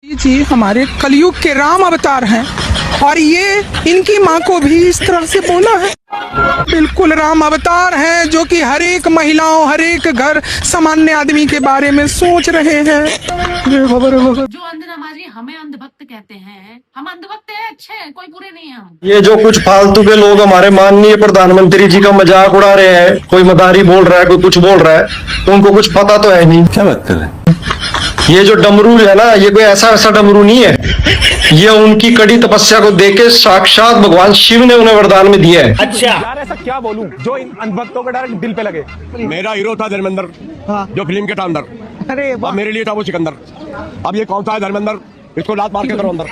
जी हमारे कलयुग के राम अवतार हैं और ये इनकी माँ को भी इस तरह से बोला है। बिल्कुल राम अवतार हैं जो कि हर एक महिलाओं हर एक घर सामान्य आदमी के बारे में सोच रहे हैं। जो अंध नमाजी हमें अंधभक्त कहते हैं, हम अंधभक्त हैं, अच्छे हैं, कोई बुरे नहीं है हम। ये जो कुछ फालतू के लोग हमारे माननीय प्रधानमंत्री जी का मजाक उड़ा रहे हैं, कोई मदारी बोल रहा है, कोई कुछ बोल रहा है, तो उनको कुछ पता तो है नहीं। क्या बात कर रहे हैं? ये जो डमरू है ना, ये कोई ऐसा ऐसा डमरू नहीं है, ये उनकी कड़ी तपस्या को देके साक्षात भगवान शिव ने उन्हें वरदान में दिया है। अच्छा यार, ऐसा क्या बोलूं जो इन अनभक्तों के डायरेक्ट दिल पे लगे। मेरा हीरो था धर्मेंद्र, जो फिल्म के था अंदर। अरे अब मेरे लिए था वो सिकंदर। अब ये कौन सा है धर्मेंद्र? इसको लात मार के करो अंदर।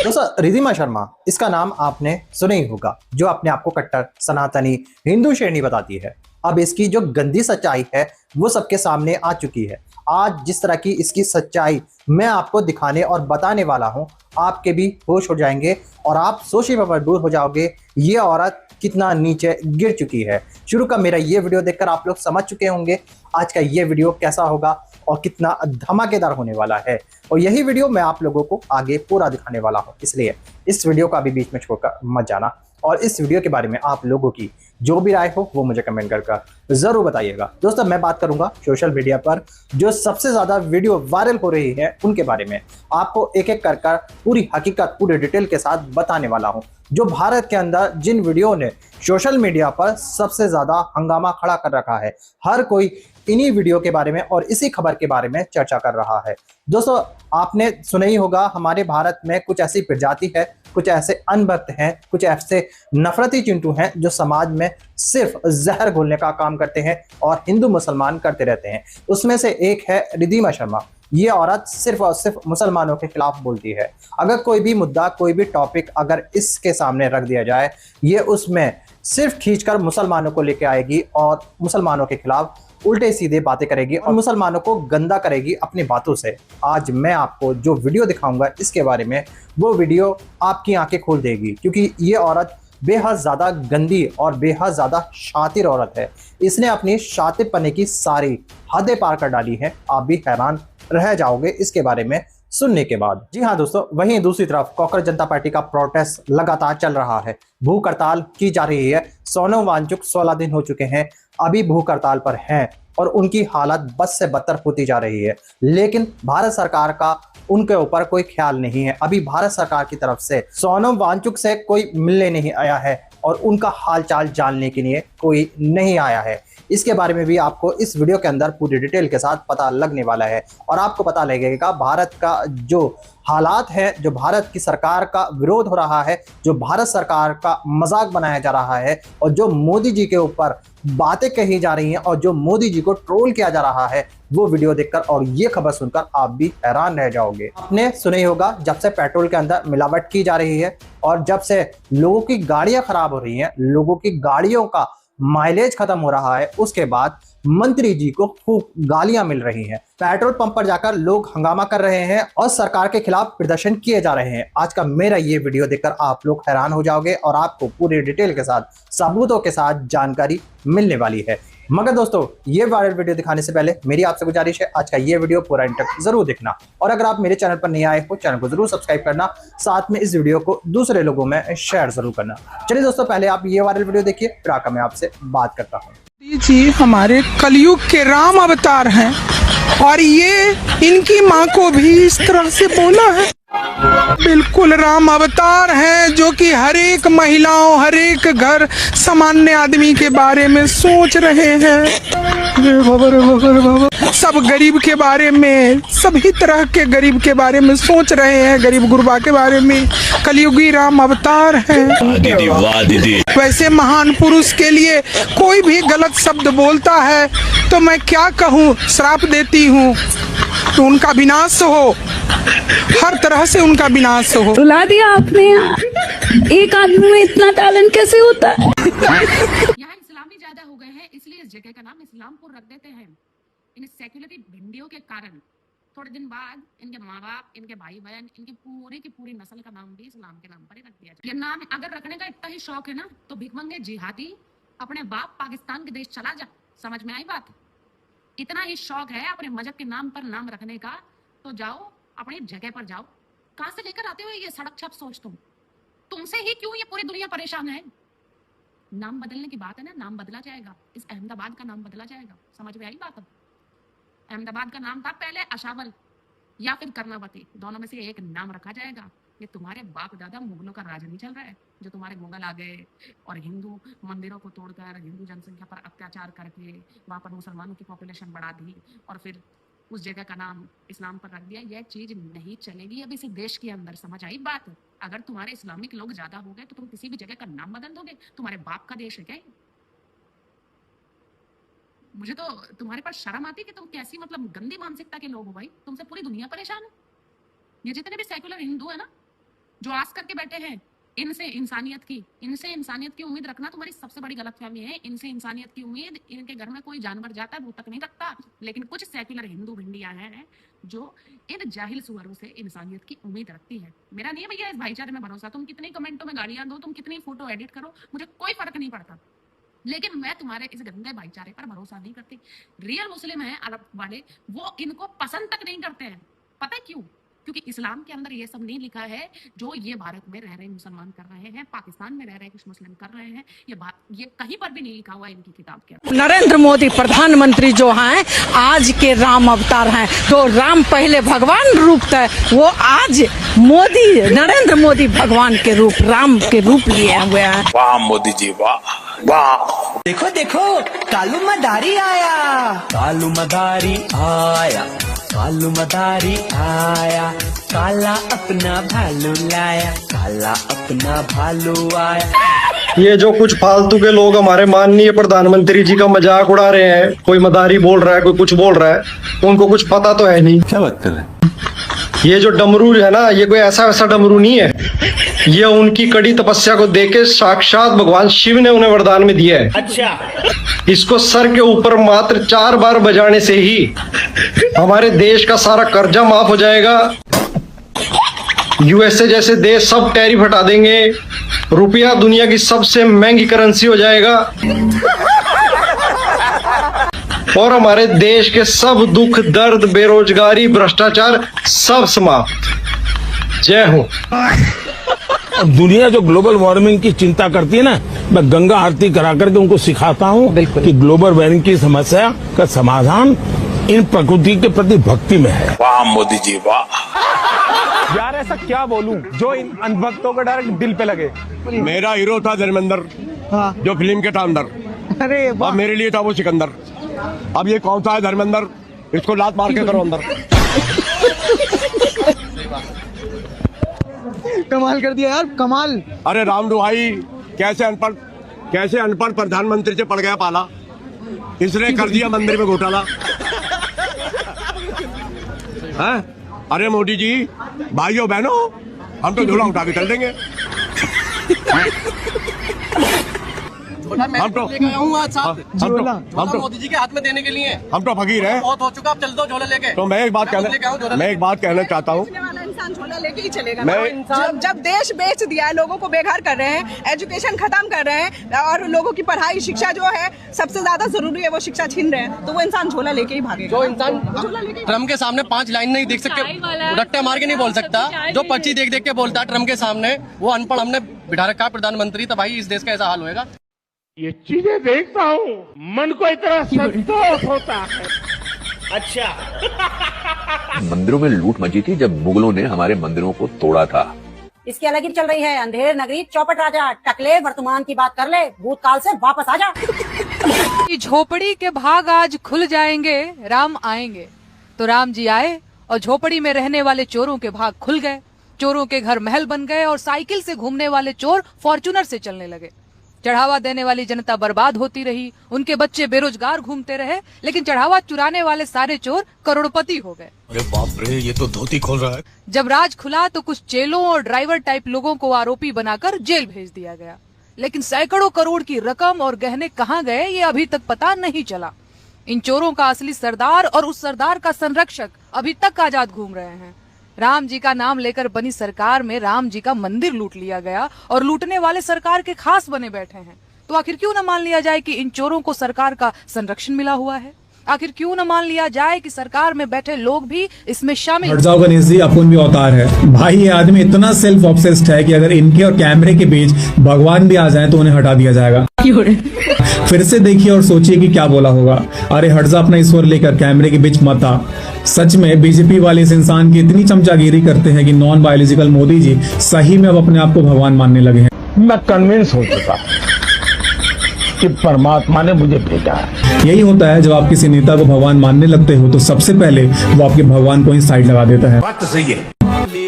दोस्तों, रिद्धिमा शर्मा, इसका नाम आपने सुना ही होगा, जो अपने आप को कट्टर सनातनी हिंदू शेरनी बताती है। अब इसकी जो गंदी सच्चाई है वो सबके सामने आ चुकी है। आज जिस तरह की इसकी सच्चाई मैं आपको दिखाने और बताने वाला हूं, आपके भी होश हो जाएंगे और आप सोचने पर मजबूर हो जाओगे ये औरत कितना नीचे गिर चुकी है। शुरू का मेरा ये वीडियो देखकर आप लोग समझ चुके होंगे आज का ये वीडियो कैसा होगा और कितना धमाकेदार होने वाला है। और यही वीडियो मैं आप लोगों को आगे पूरा दिखाने वाला हूं, इसलिए इस वीडियो का भी बीच में छोड़कर मत जाना। और इस वीडियो के बारे में आप लोगों की जो भी राय हो वो मुझे कमेंट कर जरूर बताइएगा। दोस्तों, मैं बात करूंगा सोशल मीडिया पर जो सबसे ज्यादा वीडियो वायरल हो रही है उनके बारे में। आपको एक एक कर पूरी हकीकत पूरे डिटेल के साथ बताने वाला हूं। जो भारत के अंदर जिन वीडियो ने सोशल मीडिया पर सबसे ज्यादा हंगामा खड़ा कर रखा है, हर कोई इन्हीं वीडियो के बारे में और इसी खबर के बारे में चर्चा कर रहा है। दोस्तों, आपने सुना ही होगा, हमारे भारत में कुछ ऐसी प्रजाति है, कुछ ऐसे अनभक्त हैं, कुछ ऐसे नफरती चिंटू हैं जो समाज में सिर्फ जहर घोलने का काम करते हैं और हिंदू मुसलमान करते रहते हैं। उसमें से एक है रिद्धिमा शर्मा। ये औरत सिर्फ और सिर्फ मुसलमानों के खिलाफ बोलती है। अगर कोई भी मुद्दा, कोई भी टॉपिक अगर इसके सामने रख दिया जाए, ये उसमें सिर्फ खींचकर मुसलमानों को लेके आएगी और मुसलमानों के खिलाफ उल्टे सीधे बातें करेगी और मुसलमानों को गंदा करेगी अपनी बातों से। आज मैं आपको जो वीडियो दिखाऊंगा इसके बारे में, वो वीडियो आपकी आंखें खोल देगी, क्योंकि ये औरत बेहद ज्यादा गंदी और बेहद ज्यादा शातिर औरत है। इसने अपनी शातिर पने की सारी हदें पार कर डाली है। आप भी हैरान रह जाओगे इसके बारे में सुनने के बाद। जी हाँ दोस्तों, वहीं दूसरी तरफ कांग्रेस जनता पार्टी का प्रोटेस्ट लगातार चल रहा है। भूख हड़ताल की जा रही है। सोनम वांगचुक 16 दिन हो चुके हैं, अभी भूख हड़ताल पर हैं और उनकी हालत बद से बदतर होती जा रही है। लेकिन भारत सरकार का उनके ऊपर कोई ख्याल नहीं है। अभी भारत सरकार की तरफ से सोनम वांगचुक से कोई मिलने नहीं आया है और उनका हालचाल जानने के लिए कोई नहीं आया है। इसके बारे में भी आपको इस वीडियो के अंदर पूरी डिटेल के साथ पता लगने वाला है और आपको पता लगेगा भारत का जो हालात है, जो भारत की सरकार का विरोध हो रहा है, जो भारत सरकार का मजाक बनाया जा रहा है और जो मोदी जी के ऊपर बातें कही जा रही हैं और जो मोदी जी को ट्रोल किया जा रहा है, वो वीडियो देखकर और ये खबर सुनकर आप भी हैरान रह जाओगे। आपने सुना ही होगा, जब से पेट्रोल के अंदर मिलावट की जा रही है और जब से लोगों की गाड़ियां खराब हो रही हैं, लोगों की गाड़ियों का माइलेज खत्म हो रहा है, उसके बाद मंत्री जी को खूब गालियां मिल रही हैं। पेट्रोल पंप पर जाकर लोग हंगामा कर रहे हैं और सरकार के खिलाफ प्रदर्शन किए जा रहे हैं। आज का मेरा ये वीडियो देखकर आप लोग हैरान हो जाओगे और आपको पूरी डिटेल के साथ सबूतों के साथ जानकारी मिलने वाली है। मगर दोस्तों, ये वायरल वीडियो दिखाने से पहले मेरी आपसे गुजारिश है, आज का ये वीडियो पूरा एंड तक जरूर देखना और अगर आप मेरे चैनल पर नहीं आए हो, चैनल को जरूर सब्सक्राइब करना, साथ में इस वीडियो को दूसरे लोगों में शेयर जरूर करना। चलिए दोस्तों, पहले आप ये वायरल वीडियो देखिए, फिर आकर मैं आपसे बात करता हूँ। जी हमारे कलयुग के राम अवतार हैं और ये इनकी माँ को भी इस तरह से बोला है। बिल्कुल राम अवतार हैं जो कि हर एक महिलाओं हर एक घर सामान्य आदमी के बारे में सोच रहे हैं। सब गरीब के बारे में, सभी तरह के गरीब के बारे में सोच रहे हैं, गरीब गुरबा के बारे में। कलयुगी राम अवतार हैं। दीदी वाह दीदी। वैसे महान पुरुष के लिए कोई भी गलत शब्द बोलता है तो मैं क्या कहूँ, श्राप देती हूँ तो उनका विनाश हो, हर तरह से उनका विनाश हो। रुला दिया आपने यार, एक आदमी में इतना टैलेंट कैसे होता है? यहाँ इस्लामी ज्यादा हो गए हैं, इसलिए इस जगह का नाम इस्लामपुर रख देते हैं। इन सेक्युलर भिंडियों के कारण थोड़े दिन बाद इनके माँ बाप, इनके भाई बहन, इनकी पूरी की पूरी नस्ल का नाम भी इस्लाम के नाम पर ही रख दिया जाए। ये नाम अगर रखने का इतना ही शौक है ना, तो भिखमंगे जिहादी अपने बाप पाकिस्तान के देश चला जा। समझ में आई बात? इतना ही शौक है अपने मजहब के नाम पर नाम रखने का, तो जाओ अपनी जगह पर जाओ। कहां से लेकर आते हो ये सड़क छप सोच? तुमसे ही क्यों ये पूरी दुनिया परेशान है? नाम बदलने की बात है ना, नाम बदला जाएगा। इस अहमदाबाद का नाम बदला जाएगा। समझ में आई बात? अब अहमदाबाद का नाम था पहले अशावल या फिर कर्णावती, दोनों में से एक नाम रखा जाएगा। ये तुम्हारे बाप दादा मुगलों का राज नहीं चल रहा है, जो तुम्हारे मुगल आ गए और हिंदू मंदिरों को तोड़कर हिंदू जनसंख्या पर अत्याचार करके वहां पर मुसलमानों की पॉपुलेशन बढ़ा दी और फिर उस जगह का नाम इस्लाम पर रख दिया। यह चीज नहीं चलेगी अब इस देश के अंदर। समझ आई बात? अगर तुम्हारे इस्लामिक लोग ज्यादा हो गए तो तुम किसी भी जगह का नाम बदल दोगे? तुम्हारे बाप का देश है क्या? मुझे तो तुम्हारे पास शर्म आती है कि तुम कैसी मतलब गंदी मानसिकता के लोग हो भाई। तुमसे पूरी दुनिया परेशान है। ये जितने भी सेकुलर हिंदू है ना, जो आस करके बैठे हैं, इनसे इंसानियत की उम्मीद रखना तुम्हारी सबसे बड़ी गलतफहमी है। इनसे इंसानियत की उम्मीद, इनके घर में कोई जानवर जाता है वो तक नहीं रखता। लेकिन कुछ सेकुलर हिंदू भिंडियां हैं जो इन जाहिल सुअरों से इंसानियत की उम्मीद रखती है। मेरा नहीं है भैया इस भाईचारे में भरोसा। तुम कितनी कमेंटों में गालियां दो, तुम कितनी फोटो एडिट करो, मुझे कोई फर्क नहीं पड़ता। लेकिन मैं तुम्हारे इस गंदे भाईचारे पर भरोसा नहीं करती। रियल मुस्लिम है अरब वाले, वो इनको पसंद तक नहीं करते हैं। पता है क्यों? क्योंकि इस्लाम के अंदर ये सब नहीं लिखा है जो ये भारत में रह रहे मुसलमान कर रहे हैं, पाकिस्तान में रह रहे कुछ मुस्लिम कर रहे हैं। ये बात ये कहीं पर भी नहीं लिखा हुआ है इनकी किताब के अंदर। नरेंद्र मोदी प्रधानमंत्री जो हैं आज के राम अवतार हैं। तो राम पहले भगवान रूप थे, वो आज मोदी, नरेंद्र मोदी भगवान के रूप, राम के रूप लिए हुए हैं। वाह मोदी जी, वाह वाह। देखो देखो कालू मदारी आया, कालू मदारी आया, कालू मदारी आया, काला अपना भालू लाया, काला अपना भालू आया। ये जो कुछ फालतू के लोग हमारे माननीय प्रधानमंत्री जी का मजाक उड़ा रहे हैं, कोई मदारी बोल रहा है, कोई कुछ बोल रहा है, उनको कुछ पता तो है नहीं। क्या बात कर रहे हैं? ये जो डमरू है ना, ये कोई ऐसा वैसा डमरू नहीं है। ये उनकी कड़ी तपस्या को देके साक्षात भगवान शिव ने उन्हें वरदान में दिया है। अच्छा, इसको सर के ऊपर मात्र 4 बार बजाने से ही हमारे देश का सारा कर्जा माफ हो जाएगा। यूएसए जैसे देश सब टैरिफ हटा देंगे। रुपया दुनिया की सबसे महंगी करेंसी हो जाएगा और हमारे देश के सब दुख, दर्द, बेरोजगारी, भ्रष्टाचार सब समाप्त। जय हो। और दुनिया जो ग्लोबल वार्मिंग की चिंता करती है ना, मैं गंगा आरती करा करके उनको सिखाता हूँ कि ग्लोबल वार्मिंग की समस्या का समाधान इन प्रकृति के प्रति भक्ति में है। वाह मोदी जी, वाह। यार ऐसा क्या बोलूं जो इन अंधभक्तों को डायरेक्ट दिल पे लगे। मेरा हीरो था धर्मेंद्र, जो फिल्म के था अंदर। अरे अब मेरे लिए था वो सिकंदर। अब ये कौन सा है धर्मेंद्र? इसको लात मार के करो अंदर। कमाल कर दिया यार, कमाल। अरे राम दुहाई, कैसे अनपढ़ प्रधानमंत्री से पड़ गया पाला। इसने कर दिया मंदिर में घोटाला। हैं? अरे मोदी जी, भाइयों बहनों, हम तो झोला उठा के चल देंगे। हम तो मोदी जी के हाथ में देने के लिए हम तो फकीर हैं। बहुत हो चुका, अब चल दो झोला लेके। तो मैं एक बात कहना चाहता हूँ। इंसान झोला लेके ही चलेगा। मैं जब देश बेच दिया है, लोगों को बेघर कर रहे हैं, एजुकेशन खत्म कर रहे हैं और लोगों की पढ़ाई शिक्षा जो है सबसे ज्यादा जरूरी है, वो शिक्षा छीन रहे हैं, तो वो इंसान झोला लेके ही भागेगा। जो इंसान ट्रम्प के सामने 5 लाइन नहीं देख सकते, रट्टा मार के नहीं बोल सकता, जो पर्ची देख देख के बोलता है ट्रम्प के सामने, वो अनपढ़ हमने बिठा रखा प्रधानमंत्री, तो भाई इस देश का ऐसा हाल होएगा। ये चीजें देखता हूँ, मन को इतना संतोष होता है। अच्छा। मंदिरों में लूट मची थी जब मुगलों ने हमारे मंदिरों को तोड़ा था। इसकी अलग ही चल रही है, अंधेर नगरी चौपट राजा। टकले वर्तमान की बात कर ले, भूतकाल से वापस आ जा। झोपड़ी के भाग आज खुल जाएंगे, राम आएंगे। तो राम जी आए और झोपड़ी में रहने वाले चोरों के भाग खुल गए। चोरों के घर महल बन गए और साइकिल से घूमने वाले चोर फॉर्च्यूनर से चलने लगे। चढ़ावा देने वाली जनता बर्बाद होती रही, उनके बच्चे बेरोजगार घूमते रहे, लेकिन चढ़ावा चुराने वाले सारे चोर करोड़पति हो गए। अरे बाप रे, ये तो धोती खोल रहा है। जब राज खुला तो कुछ चेलों और ड्राइवर टाइप लोगों को आरोपी बनाकर जेल भेज दिया गया, लेकिन सैकड़ों करोड़ की रकम और गहने कहाँ गए ये अभी तक पता नहीं चला। इन चोरों का असली सरदार और उस सरदार का संरक्षक अभी तक आजाद घूम रहे हैं। राम जी का नाम लेकर बनी सरकार में राम जी का मंदिर लूट लिया गया और लूटने वाले सरकार के खास बने बैठे हैं। तो आखिर क्यों न मान लिया जाए कि इन चोरों को सरकार का संरक्षण मिला हुआ है। आखिर क्यों न मान लिया जाए कि सरकार में बैठे लोग भी इसमें शामिल। हट जाओ गणेश जी, अपन भी अवतार है भाई। ये आदमी इतना सेल्फ ऑब्सेस्ड है कि अगर इनके और कैमरे के बीच भगवान भी आ जाए तो उन्हें हटा दिया जाएगा। फिर से देखिए और सोचिए कि क्या बोला होगा। अरे हट जा अपना ईश्वर लेकर, कैमरे के बीच मत आ। सच में बीजेपी वाले इस इंसान की इतनी चमचागिरी करते हैं कि नॉन बायोलॉजिकल मोदी जी सही में अब अपने आप को भगवान मानने लगे हैं। मैं कन्विंस हो चुका कि परमात्मा ने मुझे भेजा है। यही होता है जब आप किसी नेता को भगवान मानने लगते हो तो सबसे पहले वो आपके भगवान को ही साइड लगा देता है। बात तो सही है।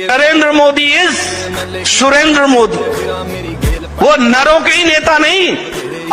नरेंद्र मोदी इज सुरेंद्र मोदी। वो नरों के ही नेता नहीं,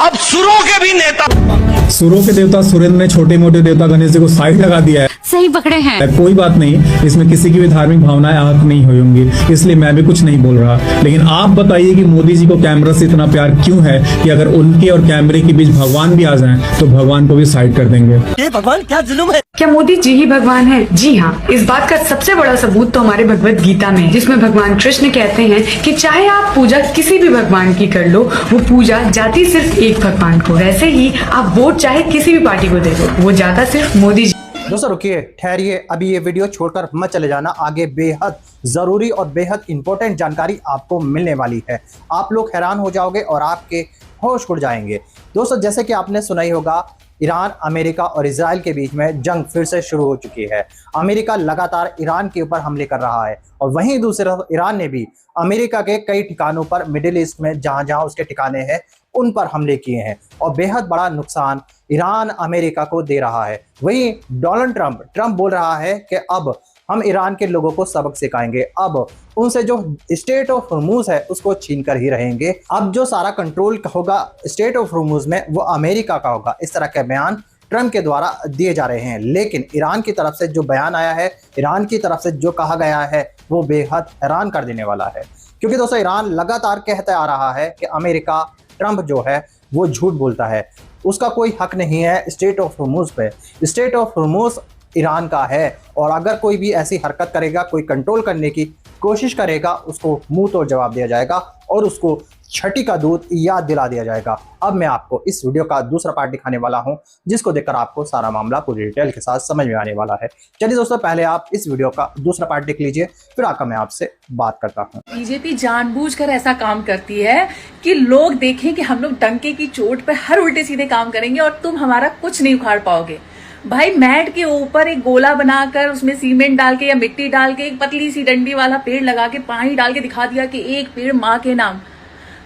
अब सुरों के भी नेता। सुरों के देवता सुरेंद्र ने छोटे मोटे देवता गणेश जी को साइड लगा दिया है। सही पकड़े हैं। कोई बात नहीं, इसमें किसी की भी धार्मिक भावनाएं आहत नहीं हुई होंगी, इसलिए मैं भी कुछ नहीं बोल रहा। लेकिन आप बताइए कि मोदी जी को कैमरा से इतना प्यार क्यों है कि अगर उनके और कैमरे के बीच भगवान भी आ जाएं तो भगवान को भी साइड कर देंगे। ये भगवान क्या जुल्म है। क्या मोदी जी ही भगवान है? जी हाँ, इस बात का सबसे बड़ा सबूत तो हमारे भगवत गीता में, जिसमें भगवान कृष्ण कहते हैं कि चाहे आप पूजा किसी भी भगवान की कर लो, वो पूजा जाती सिर्फ एक भगवान को। वैसे ही आप वोट चाहे किसी भी पार्टी को दे दो, वो जाता सिर्फ मोदी जी। दोस्तों रुकिए, ठहरिए, अभी ये वीडियो छोड़कर मत चले जाना। आगे बेहद जरूरी और बेहद इंपॉर्टेंट जानकारी आपको मिलने वाली है। आप लोग हैरान हो जाओगे और आपके होश उड़ जाएंगे। दोस्तों जैसे कि आपने सुना ही होगा, ईरान, अमेरिका और इजराइल के बीच में जंग फिर से शुरू हो चुकी है। अमेरिका लगातार ईरान के ऊपर हमले कर रहा है और वहीं दूसरी तरफ ईरान ने भी अमेरिका के कई ठिकानों पर, मिडिल ईस्ट में जहां जहां उसके ठिकाने हैं, उन पर हमले किए हैं और बेहद बड़ा नुकसान ईरान अमेरिका को दे रहा है। वहीं डोनाल्ड ट्रंप बोल रहा है कि अब हम ईरान के लोगों को सबक सिखाएंगे, अब उनसे जो स्टेट ऑफ हॉर्मुज़ है उसको छीन कर ही रहेंगे। अब जो सारा कंट्रोल होगा स्टेट ऑफ हॉर्मुज़ में वो अमेरिका का होगा। इस तरह के बयान ट्रंप के द्वारा दिए जा रहे हैं। लेकिन ईरान की तरफ से जो बयान आया है, ईरान की तरफ से जो कहा गया है, वो बेहद हैरान कर देने वाला है। क्योंकि दोस्तों ईरान लगातार कहता आ रहा है कि अमेरिका, ट्रंप जो है वो झूठ बोलता है, उसका कोई हक नहीं है स्टेट ऑफ हॉर्मुज़ पे। स्टेट ऑफ हॉर्मुज़ ईरान का है और अगर कोई भी ऐसी हरकत करेगा, कोई कंट्रोल करने की कोशिश करेगा, उसको मुंह तोड़ जवाब दिया जाएगा और उसको छठी का दूध याद दिला दिया जाएगा। अब मैं आपको इस वीडियो का दूसरा पार्ट दिखाने वाला हूं, जिसको देखकर आपको सारा मामला पूरी डिटेल के साथ समझ में आने वाला है। चलिए दोस्तों, पहले आप इस वीडियो का दूसरा पार्ट देख लीजिए, फिर आकर मैं आपसे बात करता हूँ। बीजेपी जानबूझकर ऐसा काम करती है कि लोग देखें कि हम लोग डंके की चोट पे हर उल्टे सीधे काम करेंगे और तुम हमारा कुछ नहीं उखाड़ पाओगे। भाई मैट के ऊपर एक गोला बनाकर उसमें सीमेंट डाल के या मिट्टी डाल के एक पतली सी डंडी वाला पेड़ लगा के पानी डाल के दिखा दिया कि एक पेड़ माँ के नाम।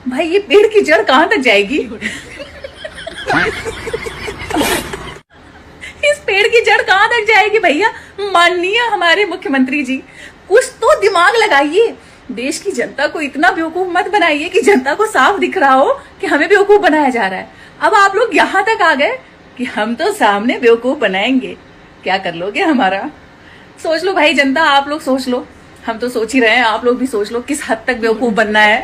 भाई ये पेड़ की जड़ कहां तक जाएगी? इस पेड़ की जड़ कहां तक जाएगी भैया? माननीय हमारे मुख्यमंत्री जी, कुछ तो दिमाग लगाइए। देश की जनता को इतना बेवकूफ मत बनाइए कि जनता को साफ दिख रहा हो कि हमें बेवकूफ बनाया जा रहा है। अब आप लोग यहाँ तक आ गए कि हम तो सामने बेवकूफ बनाएंगे। क्या कर लोगे हमारा? सोच लो भाई जनता, आप लोग सोच लो। हम तो सोच ही रहे हैं, आप लोग भी सोच लो किस हद तक बेवकूफ बनना है।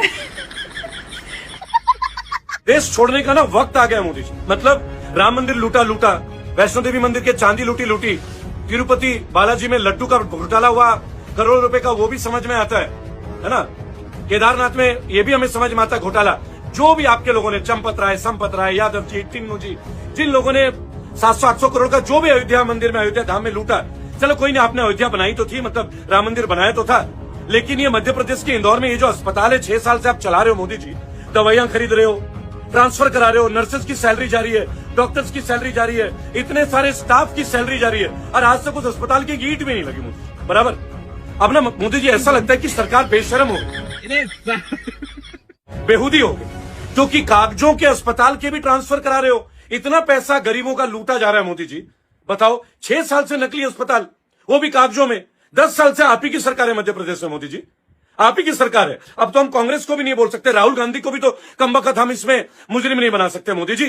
देश छोड़ने का ना वक्त आ गया मोदी जी। मतलब राम मंदिर लूटा, वैष्णो देवी मंदिर के चांदी लूटी, तिरुपति बालाजी में लड्डू का घोटाला हुआ करोड़ों रुपए का, वो भी समझ में आता है ना। केदारनाथ में ये भी हमें समझ में आता है घोटाला। जो भी आपके लोगों ने, चंपत राय, संपत राय, यादव जी, टिन्नू जी, जिन लोगों ने 700-800 करोड़ का जो भी अयोध्या मंदिर में, अयोध्या धाम में लूटा, चलो कोई नहीं, आपने अयोध्या बनाई तो थी, मतलब राम मंदिर बनाया तो था। लेकिन ये मध्य प्रदेश के इंदौर में ये जो अस्पताल है 6 साल से आप चला रहे हो मोदी जी, दवाइयां खरीद रहे हो, ट्रांसफर करा रहे हो, नर्सेज की सैलरी जा रही है, डॉक्टर्स की सैलरी जा रही है, इतने सारे स्टाफ की सैलरी जा रही है और आज तक उस अस्पताल की ईंट भी नहीं लगी मोदी। बराबर। अब ना मोदी जी ऐसा लगता है कि सरकार बेशर्म हो गई, बेहूदी हो गई, क्योंकि कागजों के अस्पताल के भी ट्रांसफर करा रहे हो। इतना पैसा गरीबों का लूटा जा रहा है मोदी जी। बताओ, 6 साल से नकली अस्पताल, वो भी कागजों में। 10 साल से आप ही की सरकार है मध्य प्रदेश में मोदी जी, आप ही की सरकार है। अब तो हम कांग्रेस को भी नहीं बोल सकते, राहुल गांधी को भी तो कमबख्त हम इसमें मुजरिम नहीं बना सकते मोदी जी।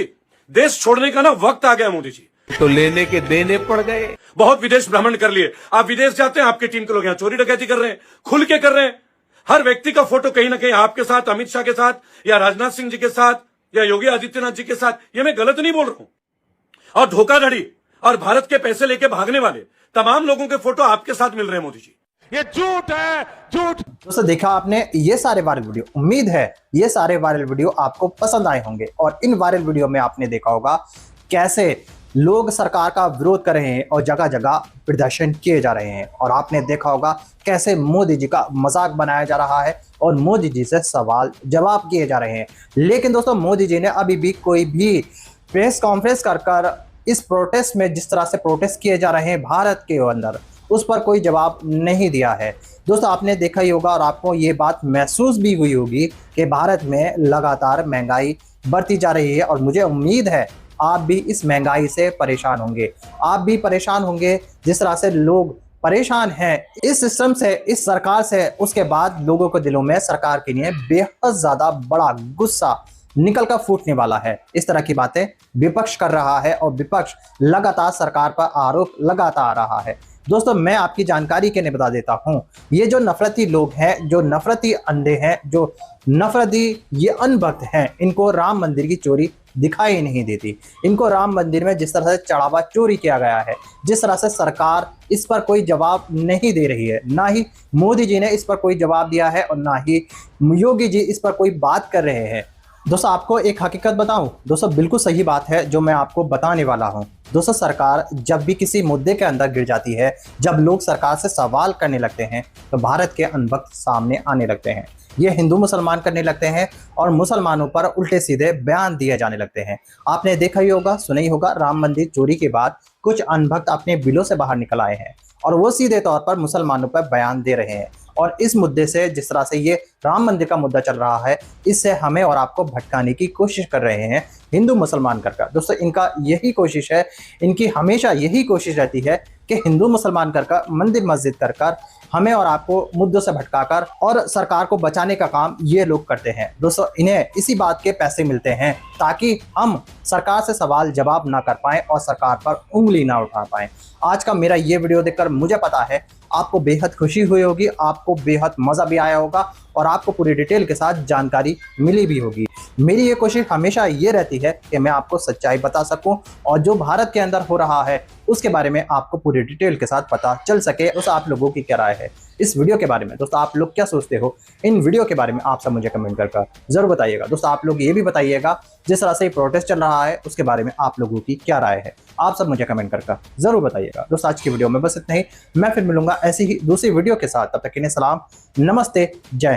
देश छोड़ने का ना वक्त आ गया मोदी जी। तो लेने के देने पड़ गए। बहुत विदेश भ्रमण कर लिए, आप विदेश जाते हैं, आपके टीम के लोग यहाँ चोरी डकैती कर रहे हैं, खुल के कर रहे हैं। हर व्यक्ति का फोटो कहीं ना कहीं आपके साथ, अमित शाह के साथ या राजनाथ सिंह जी के साथ या योगी आदित्यनाथ जी के साथ। ये मैं गलत नहीं बोल रहा हूं। और धोखाधड़ी और भारत के पैसे लेके भागने वाले तमाम लोगों के फोटो आपके साथ मिल रहे हैं मोदी जी। ये झूठ है, झूठ। दोस्तों देखा आपने ये सारे वायरल वीडियो, उम्मीद है ये सारे वायरल वीडियो आपको पसंद आए होंगे। और इन वायरल वीडियो में आपने देखा होगा कैसे लोग सरकार का विरोध कर रहे हैं और जगह जगह प्रदर्शन किए जा रहे हैं। और आपने देखा होगा कैसे मोदी जी का मजाक बनाया जा रहा है और मोदी जी से सवाल जवाब किए जा रहे हैं। लेकिन दोस्तों मोदी जी ने अभी भी कोई भी प्रेस कॉन्फ्रेंस कर इस प्रोटेस्ट में जिस तरह से प्रोटेस्ट किए जा रहे हैं भारत के अंदर, उस पर कोई जवाब नहीं दिया है। दोस्तों आपने देखा ही होगा और आपको ये बात महसूस भी हुई होगी कि भारत में लगातार महंगाई बढ़ती जा रही है और मुझे उम्मीद है आप भी इस महंगाई से परेशान होंगे। आप भी परेशान होंगे जिस तरह से लोग परेशान हैं इस सिस्टम से, इस सरकार से। उसके बाद लोगों के दिलों में सरकार के लिए बेहद ज्यादा बड़ा गुस्सा निकल कर फूटने वाला है। इस तरह की बातें विपक्ष कर रहा है और विपक्ष लगातार सरकार पर आरोप लगाता आ रहा है। दोस्तों मैं आपकी जानकारी के लिए बता देता हूं, ये जो नफरती लोग हैं, जो नफरती अंधे हैं, जो नफरती ये अनभक्त हैं, इनको राम मंदिर की चोरी दिखाई नहीं देती। इनको राम मंदिर में जिस तरह से चढ़ावा चोरी किया गया है, जिस तरह से सरकार इस पर कोई जवाब नहीं दे रही है, ना ही मोदी जी ने इस पर कोई जवाब दिया है और ना ही योगी जी इस पर कोई बात कर रहे हैं। दोस्तों आपको एक हकीकत बताऊं, दोस्तों बिल्कुल सही बात है जो मैं आपको बताने वाला हूं। दोस्तों सरकार जब भी किसी मुद्दे के अंदर गिर जाती है, जब लोग सरकार से सवाल करने लगते हैं, तो भारत के अनभक्त सामने आने लगते हैं। ये हिंदू मुसलमान करने लगते हैं और मुसलमानों पर उल्टे सीधे बयान दिए जाने लगते हैं। आपने देखा ही होगा, सुना ही होगा, राम मंदिर चोरी के बाद कुछ अनभक्त अपने बिलों से बाहर निकल आए हैं और वो सीधे तौर पर मुसलमानों पर बयान दे रहे हैं। और इस मुद्दे से, जिस तरह से ये राम मंदिर का मुद्दा चल रहा है, इससे हमें और आपको भटकाने की कोशिश कर रहे हैं हिंदू मुसलमान कर। दोस्तों इनका यही कोशिश है, इनकी हमेशा यही कोशिश रहती है कि हिंदू मुसलमान कर मंदिर मस्जिद कर हमें और आपको मुद्दों से भटकाकर और सरकार को बचाने का काम ये लोग करते हैं। दोस्तों इन्हें इसी बात के पैसे मिलते हैं ताकि हम सरकार से सवाल जवाब ना कर पाएं और सरकार पर उंगली ना उठा पाएं। आज का मेरा ये वीडियो देखकर मुझे पता है आपको बेहद खुशी हुई होगी, आपको बेहद मज़ा भी आया होगा और आपको पूरी डिटेल के साथ जानकारी मिली भी होगी। मेरी ये कोशिश हमेशा ये रहती है कि मैं आपको सच्चाई बता सकूं और जो भारत के अंदर हो रहा है उसके बारे में आपको पूरी डिटेल के साथ पता चल सके। दोस्तों आप लोगों की क्या राय है इस वीडियो के बारे में? दोस्तों आप लोग क्या सोचते हो इन वीडियो के बारे में? आप सब मुझे कमेंट कर जरूर बताइएगा। दोस्तों आप लोग ये भी बताइएगा जिस तरह से प्रोटेस्ट चल रहा है उसके बारे में आप लोगों की क्या राय है, आप सब मुझे कमेंट कर जरूर बताइएगा। दोस्तों आज की वीडियो में बस इतना ही, मैं फिर मिलूंगा ऐसी ही दूसरी वीडियो के साथ। तब तक के लिए सलाम, नमस्ते, जय।